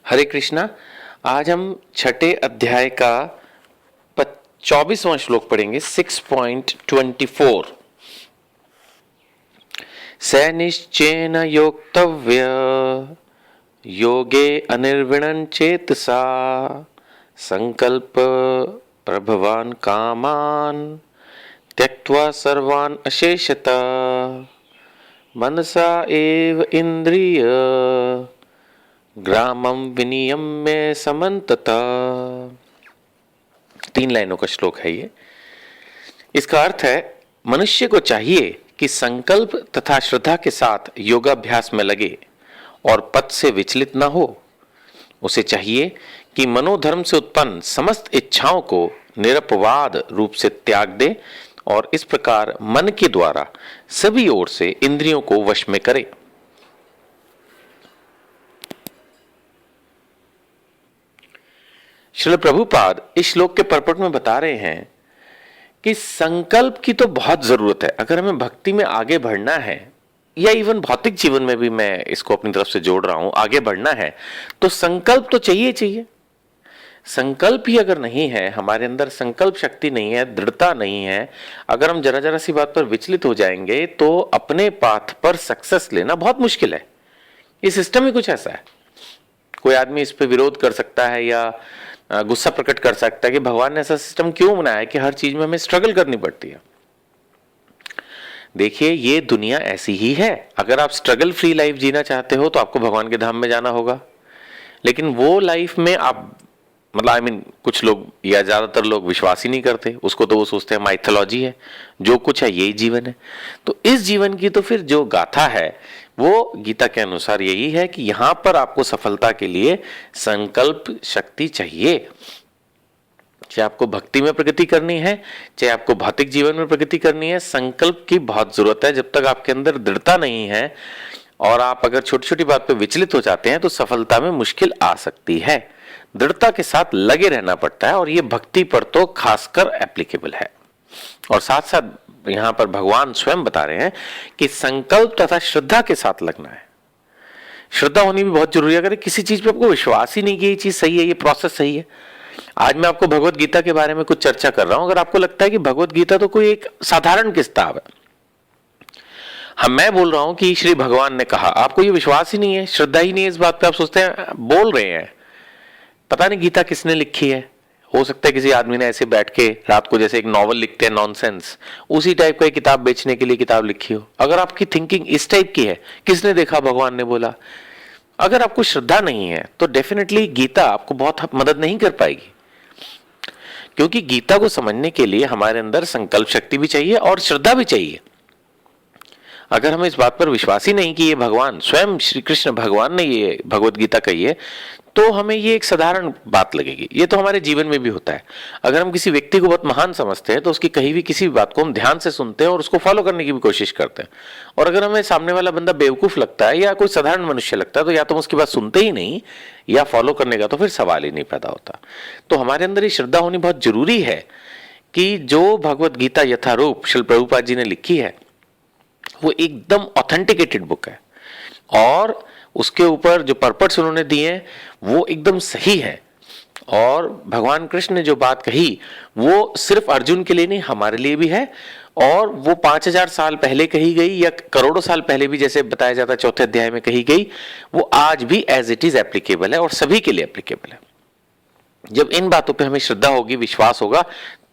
हरे कृष्णा। आज हम छठे अध्याय का 24वां श्लोक पढ़ेंगे। 6.24 स निश्चयेन योक्तव्य योगे अनिर्विणं चेतसा संकल्प प्रभवान कामान त्यक्त्वा सर्वान् अशेषत मनसा एव इंद्रिय ग्रामम विनियम्य समन्तता। 3 लाइनों का श्लोक है ये। इसका अर्थ है, मनुष्य को चाहिए कि संकल्प तथा श्रद्धा के साथ योगाभ्यास में लगे और पथ से विचलित न हो। उसे चाहिए कि मनोधर्म से उत्पन्न समस्त इच्छाओं को निरपवाद रूप से त्याग दे और इस प्रकार मन के द्वारा सभी ओर से इंद्रियों को वश में करे। श्रील प्रभुपाद इस श्लोक के परपट में बता रहे हैं कि संकल्प की तो बहुत जरूरत है। अगर हमें भक्ति में आगे बढ़ना है या इवन भौतिक जीवन में भी, मैं इसको अपनी तरफ से जोड़ रहा हूं, आगे बढ़ना है तो संकल्प तो चाहिए। संकल्प ही अगर नहीं है, हमारे अंदर संकल्प शक्ति नहीं है, दृढ़ता नहीं है, अगर हम जरा जरा सी बात पर विचलित हो जाएंगे तो अपने पाथ पर सक्सेस लेना बहुत मुश्किल है। ये सिस्टम ही कुछ ऐसा है। कोई आदमी इस पे विरोध कर सकता है या गुस्सा प्रकट कर सकता है कि भगवान ने ऐसा सिस्टम क्यों बनाया है कि हर चीज में हमें स्ट्रगल करनी पड़ती है। देखिए, ये दुनिया ऐसी ही है। अगर आप स्ट्रगल फ्री लाइफ जीना चाहते हो तो आपको भगवान के धाम में जाना होगा। लेकिन वो लाइफ में आप कुछ लोग या ज्यादातर लोग विश्वास ही नहीं करते उसको, तो वो सोचते हैं माइथोलॉजी है, जो कुछ है यही जीवन है। तो इस जीवन की तो फिर जो गाथा है वो गीता के अनुसार यही है कि यहां पर आपको सफलता के लिए संकल्प शक्ति चाहिए। चाहे आपको भक्ति में प्रगति करनी है, चाहे आपको भौतिक जीवन में प्रगति करनी है, संकल्प की बहुत जरूरत है। जब तक आपके अंदर दृढ़ता नहीं है और आप अगर छोटी छोटी बात पे विचलित हो जाते हैं तो सफलता में मुश्किल आ सकती है। दृढ़ता के साथ लगे रहना पड़ता है और ये भक्ति पर तो खासकर एप्लीकेबल है। और साथ साथ यहां पर भगवान स्वयं बता रहे हैं कि संकल्प तथा श्रद्धा के साथ लगना है। श्रद्धा होनी भी बहुत जरूरी है। अगर किसी चीज पे आपको विश्वास ही नहीं कि ये चीज सही है, ये प्रोसेस सही है। आज मैं आपको भगवत गीता के बारे में कुछ चर्चा कर रहा हूं। अगर आपको लगता है कि भगवत गीता तो कोई एक साधारण किताब है, मैं बोल रहा हूं कि श्री भगवान ने कहा, आपको ये विश्वास ही नहीं है, श्रद्धा ही नहीं है इस बात पे, आप सोचते हैं बोल रहे हैं, पता नहीं गीता किसने लिखी है। हो सकता है किसी आदमी ने ऐसे बैठ के रात को जैसे एक नॉवल लिखते हैं नॉनसेंस, उसी टाइप का एक किताब बेचने के लिए किताब लिखी हो। अगर आपकी थिंकिंग इस टाइप की है, किसने देखा, भगवान ने बोला। अगर आपको श्रद्धा नहीं है तो डेफिनेटली गीता आपको बहुत मदद नहीं कर पाएगी, क्योंकि गीता को समझने के लिए हमारे अंदर संकल्प शक्ति भी चाहिए और श्रद्धा भी चाहिए। अगर हमें इस बात पर विश्वास ही नहीं कि ये भगवान स्वयं श्री कृष्ण भगवान ने ये भगवत गीता कही है, तो हमें ये एक साधारण बात लगेगी। ये तो हमारे जीवन में भी होता है। अगर हम किसी व्यक्ति को बहुत महान समझते हैं तो उसकी कही हुई किसी भी बात को हम ध्यान से सुनते हैं और उसको फॉलो करने की भी कोशिश करते हैं। और अगर हमें सामने वाला बंदा बेवकूफ लगता है या कोई साधारण मनुष्य लगता है तो या तो हम उसकी बात सुनते ही नहीं, या फॉलो करने का तो फिर सवाल ही नहीं पैदा होता। तो हमारे अंदर ये श्रद्धा होनी बहुत जरूरी है कि जो भगवत गीता यथारूप श्रील प्रभुपाद जी ने लिखी है वो एकदम ऑथेंटिकेटेड बुक है और उसके ऊपर जो पर्पट्स उन्होंने दिए हैं वो एकदम सही है। और भगवान कृष्ण ने जो बात कही वो सिर्फ अर्जुन के लिए नहीं, हमारे लिए भी है। और वो 5000 साल पहले कही गई या करोड़ों साल पहले भी, जैसे बताया जाता है चौथे अध्याय में कही गई, वो आज भी एज इट इज एप्लीकेबल है और सभी के लिए एप्लीकेबल है। जब इन बातों पे हमें श्रद्धा होगी, विश्वास होगा,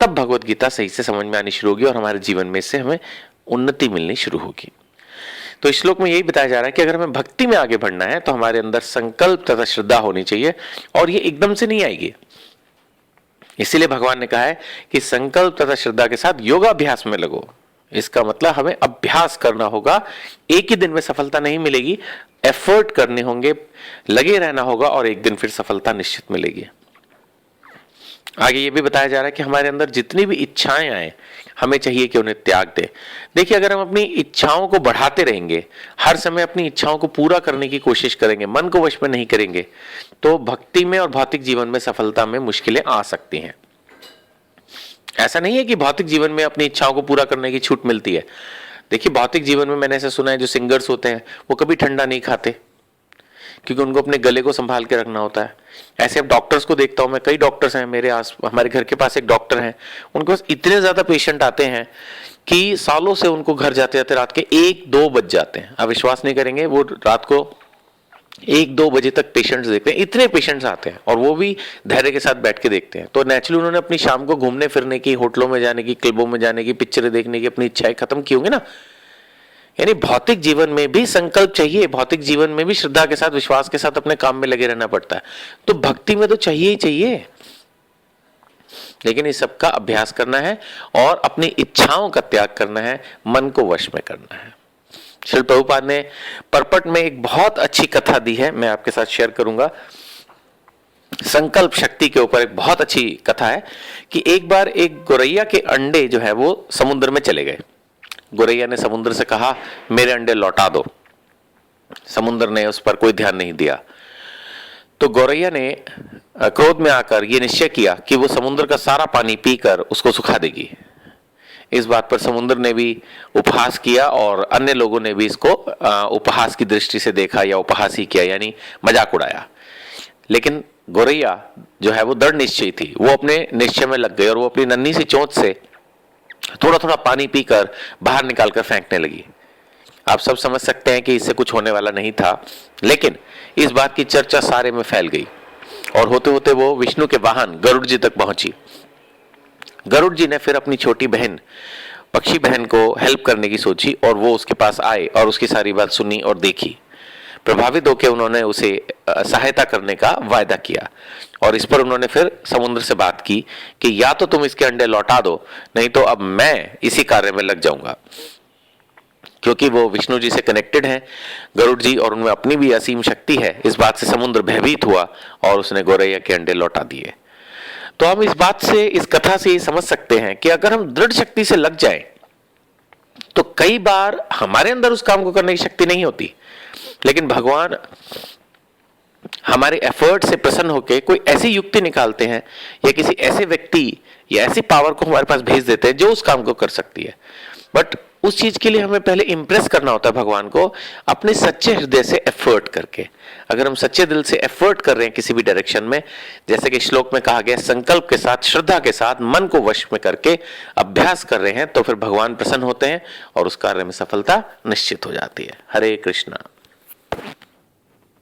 तब भगवत गीता सही से समझ में आनी शुरू होगी और हमारे जीवन में इससे हमें उन्नति मिलनी शुरू होगी। तो इस श्लोक में यही बताया जा रहा है कि अगर हमें भक्ति में आगे बढ़ना है तो हमारे अंदर संकल्प तथा श्रद्धा होनी चाहिए और ये एकदम से नहीं आएगी। इसीलिए भगवान ने कहा है कि संकल्प तथा श्रद्धा के साथ योगाभ्यास में लगो। इसका मतलब हमें अभ्यास करना होगा। एक ही दिन में सफलता नहीं मिलेगी, एफर्ट करने होंगे, लगे रहना होगा और एक दिन फिर सफलता निश्चित मिलेगी। आगे ये भी बताया जा रहा है कि हमारे अंदर जितनी भी इच्छाएं आए हमें चाहिए कि उन्हें त्याग दे। देखिए, अगर हम अपनी इच्छाओं को बढ़ाते रहेंगे, हर समय अपनी इच्छाओं को पूरा करने की कोशिश करेंगे, मन को वश में नहीं करेंगे, तो भक्ति में और भौतिक जीवन में सफलता में मुश्किलें आ सकती हैं। ऐसा नहीं है कि भौतिक जीवन में अपनी इच्छाओं को पूरा करने की छूट मिलती है। देखिए, भौतिक जीवन में मैंने ऐसा सुना है जो सिंगर्स होते हैं वो कभी ठंडा नहीं खाते, क्योंकि उनको अपने गले को संभाल के रखना होता है। ऐसे अब डॉक्टर्स को देखता हूँ मैं, कई डॉक्टर्स हैं हमारे घर के पास एक डॉक्टर हैं, उनके पास इतने ज़्यादा पेशेंट आते हैं कि सालों से उनको घर जाते जाते रात के 1-2 बज जाते हैं। आप विश्वास नहीं करेंगे, वो रात को 1-2 बजे तक पेशेंट्स देखते हैं, इतने पेशेंट्स आते हैं, और वो भी धैर्य के साथ बैठ के देखते हैं। तो नेचुरली उन्होंने अपनी शाम को घूमने फिरने की, होटलों में जाने की, क्लबों में जाने की, पिक्चरें देखने की अपनी इच्छाएं खत्म की होंगी ना। यानी भौतिक जीवन में भी संकल्प चाहिए, भौतिक जीवन में भी श्रद्धा के साथ, विश्वास के साथ अपने काम में लगे रहना पड़ता है। तो भक्ति में तो चाहिए ही चाहिए, लेकिन इस सब का अभ्यास करना है और अपनी इच्छाओं का त्याग करना है, मन को वश में करना है। श्रील प्रभुपाद ने परपट में एक बहुत अच्छी कथा दी है, मैं आपके साथ शेयर करूंगा। संकल्प शक्ति के ऊपर एक बहुत अच्छी कथा है कि एक बार एक गोरैया के अंडे जो है वो समुद्र में चले गए। गोरैया ने समुद्र से कहा, मेरे अंडे लौटा दो। समुद्र ने उस पर कोई ध्यान नहीं दिया। तो गोरैया ने क्रोध में आकर यह निश्चय किया कि वो समुद्र का सारा पानी पीकर उसको सुखा देगी। इस बात पर समुद्र ने भी उपहास किया और अन्य लोगों ने भी इसको उपहास की दृष्टि से देखा या उपहास ही किया, यानी मजाक उड़ाया। लेकिन गोरैया जो है वो दृढ़ निश्चयी थी, वो अपने निश्चय में लग गई और वो अपनी नन्ही सी चोंच से थोड़ा थोड़ा पानी पीकर बाहर निकालकर फेंकने लगी। आप सब समझ सकते हैं कि इससे कुछ होने वाला नहीं था, लेकिन इस बात की चर्चा सारे में फैल गई और होते होते वो विष्णु के वाहन गरुड़ जी तक पहुंची। गरुड़ जी ने फिर अपनी छोटी बहन पक्षी बहन को हेल्प करने की सोची और वो उसके पास आए और उसकी सारी बात सुनी और देखी। प्रभावित होकर उन्होंने उसे सहायता करने का वायदा किया और इस पर उन्होंने फिर समुद्र से बात की कि या तो तुम इसके अंडे लौटा दो, नहीं तो अब मैं इसी कार्य में लग जाऊंगा। क्योंकि वो विष्णु जी से कनेक्टेड हैं गरुड़ जी और उनमें अपनी भी असीम शक्ति है, इस बात से समुद्र भयभीत हुआ और उसने गोरैया के अंडे लौटा दिए। तो हम इस बात से, इस कथा से ये समझ सकते हैं कि अगर हम दृढ़ शक्ति से लग जाएं तो कई बार हमारे अंदर उस काम को करने की शक्ति नहीं होती, लेकिन भगवान हमारे एफर्ट से प्रसन्न होकर कोई ऐसी युक्ति निकालते हैं या किसी ऐसे व्यक्ति या ऐसी पावर को हमारे पास भेज देते हैं जो उस काम को कर सकती है। बट उस चीज के लिए हमें पहले इंप्रेस करना होता है भगवान को अपने सच्चे हृदय से एफर्ट करके। अगर हम सच्चे दिल से एफर्ट कर रहे हैं किसी भी डायरेक्शन में, जैसे कि श्लोक में कहा गया, संकल्प के साथ, श्रद्धा के साथ, मन को वश में करके अभ्यास कर रहे हैं, तो फिर भगवान प्रसन्न होते हैं और उस कार्य में सफलता निश्चित हो जाती है। हरे कृष्णा।